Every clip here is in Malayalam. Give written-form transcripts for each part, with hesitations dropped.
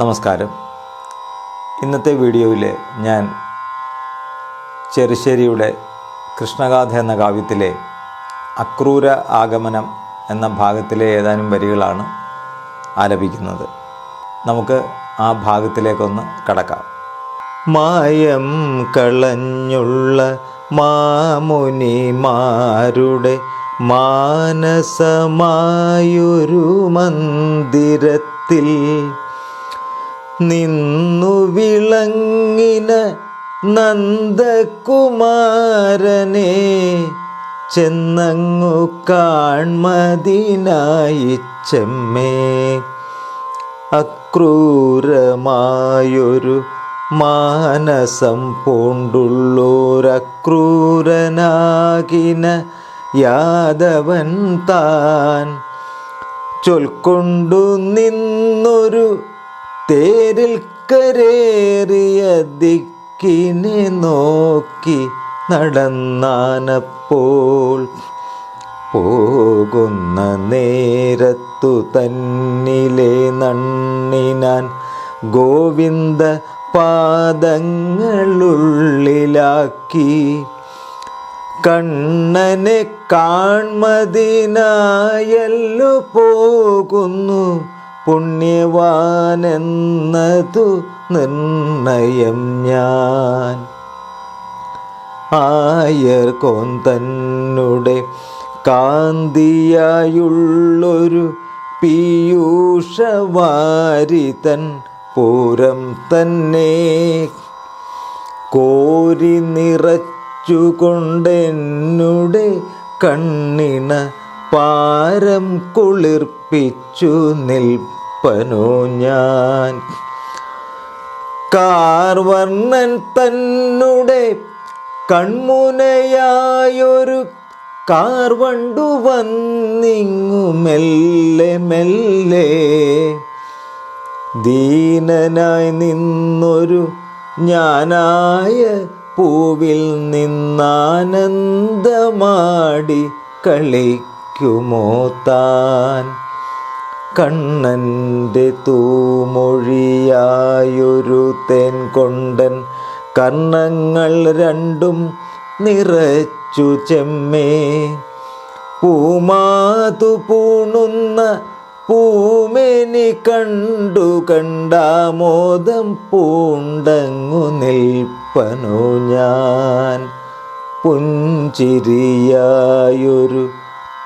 നമസ്കാരം. ഇന്നത്തെ വീഡിയോയിൽ ഞാൻ ചെറുശ്ശേരിയുടെ കൃഷ്ണഗാഥ എന്ന കാവ്യത്തിലെ അക്രൂര ആഗമനം എന്ന ഭാഗത്തിലെ ഏതാനും വരികളാണ് ആലപിക്കുന്നത്. നമുക്ക് ആ ഭാഗത്തിലേക്കൊന്ന് കടക്കാം. മായം കളഞ്ഞുള്ള മാമുനിമാരുടെ മാനസമായൊരു മന്ദിരത്തിൽ നിന്നു വിളങ്ങിന നന്ദകുമാരനെ ചെന്നങ്ങു കാൺമതിനായി ചെമ്മേ. അക്രൂരമായൊരു മാനസം പൂണ്ടുള്ളോരക്രൂരനാകിന യാദവൻ താൻ ചൊൽക്കൊണ്ടു നിന്നൊരു തേരിൽ കരേറിയ ദിക്കിനെ നോക്കി നടന്നാനപ്പോൾ പോകുന്ന നേരത്തു തന്നിലെ നണ്ണിനാൻ ഗോവിന്ദ പാദങ്ങളുള്ളിലാക്കി കണ്ണനെ കാൺമതിനായല്ലോ പോകുന്നു പുണ്യവാനെന്നതു നിർണയം ഞാൻ. ആയർ കോന്തന്നുടെ കാന്തിയായുള്ളൊരു പീയൂഷവാരിതൻ പൂരം തന്നെ കോരി നിറച്ചുകൊണ്ടെന്നുടെ കണ്ണിണ പാരം കുളിർപ്പിച്ചു നിൽപ്പനോ ഞാൻ. കാർവർണ്ണൻ തന്നുടെ കൺമുനയായൊരു കാർവണ്ടു വന്നിങ്ങു മെല്ലെ മെല്ലെ ദീനനായി നിന്നൊരു ഞാനായ പൂവിൽ നിന്നാനന്ദമാടി കളിക്കുമോ താൻ. കണ്ണൻ്റെ തൂമൊഴിയായൊരു തേൻ കൊണ്ടൻ കർണങ്ങൾ രണ്ടും നിറച്ചു ചെമ്മേ. പൂമാതു പൂണുന്ന പൂമേനി കണ്ടു കണ്ടാമോദം പൂണ്ടങ്ങു നിൽപ്പനോ ഞാൻ. പുഞ്ചിരിയായൊരു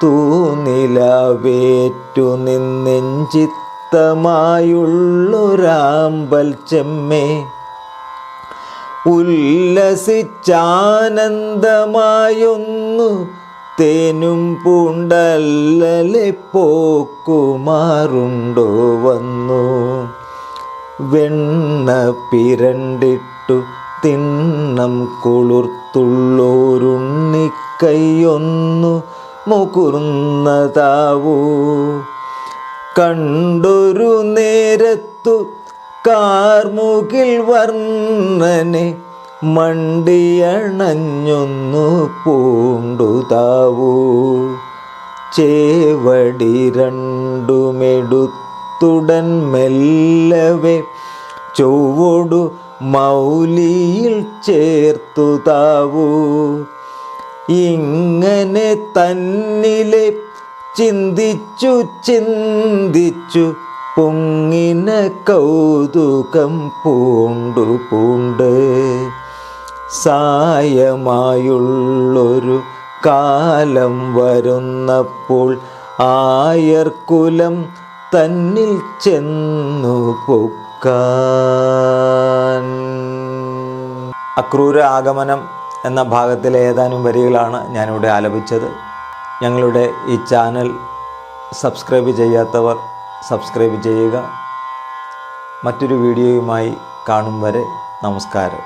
തൂനിലവേറ്റു നിന്നെഞ്ചിത്തമായുള്ളൊരാമ്പൽ ചെമ്മേ. ഉല്ലസിച്ചാനന്ദമായൊന്നു തേനും പൂണ്ടല്ലലെ പോക്കുമാറുണ്ടോ വന്നു. വെണ്ണ പിരണ്ടിട്ടു തിണ്ണം കുളിർത്തുള്ളോരുണ്ണിക്കൈയൊന്നു മുകുർന്നതാവൂ. കണ്ടൊരു നേരത്തു കാർമുകിൽ വർണ്ണനെ മണ്ടിയണഞ്ഞൊന്നു പൂണ്ടുതാവൂ. ചേവടി രണ്ടുമെടുത്തുടൻ മെല്ലവെ ചൊവ്വൊടു മൗലിയിൽ ചേർത്തുതാവൂ. ഇങ്ങനെ തന്നിലെ ചിന്തിച്ചു ചിന്തിച്ചു പൊങ്ങിന കൗതുകം പൂണ്ടു പൂണ്ട് സായമായുള്ളൊരു കാലം വരുന്നപ്പോൾ ആയർകുലം തന്നിൽ ചെന്നു പൊക്കാൻ. അക്രൂര ആഗമനം എന്ന ഭാഗത്തിലെ ഏതാനും വരികളാണ് ഞാനിവിടെ ആലപിച്ചത്. ഞങ്ങളുടെ ഈ ചാനൽ സബ്സ്ക്രൈബ് ചെയ്യാത്തവർ സബ്സ്ക്രൈബ് ചെയ്യുക. മറ്റൊരു വീഡിയോയുമായി കാണും വരെ നമസ്കാരം.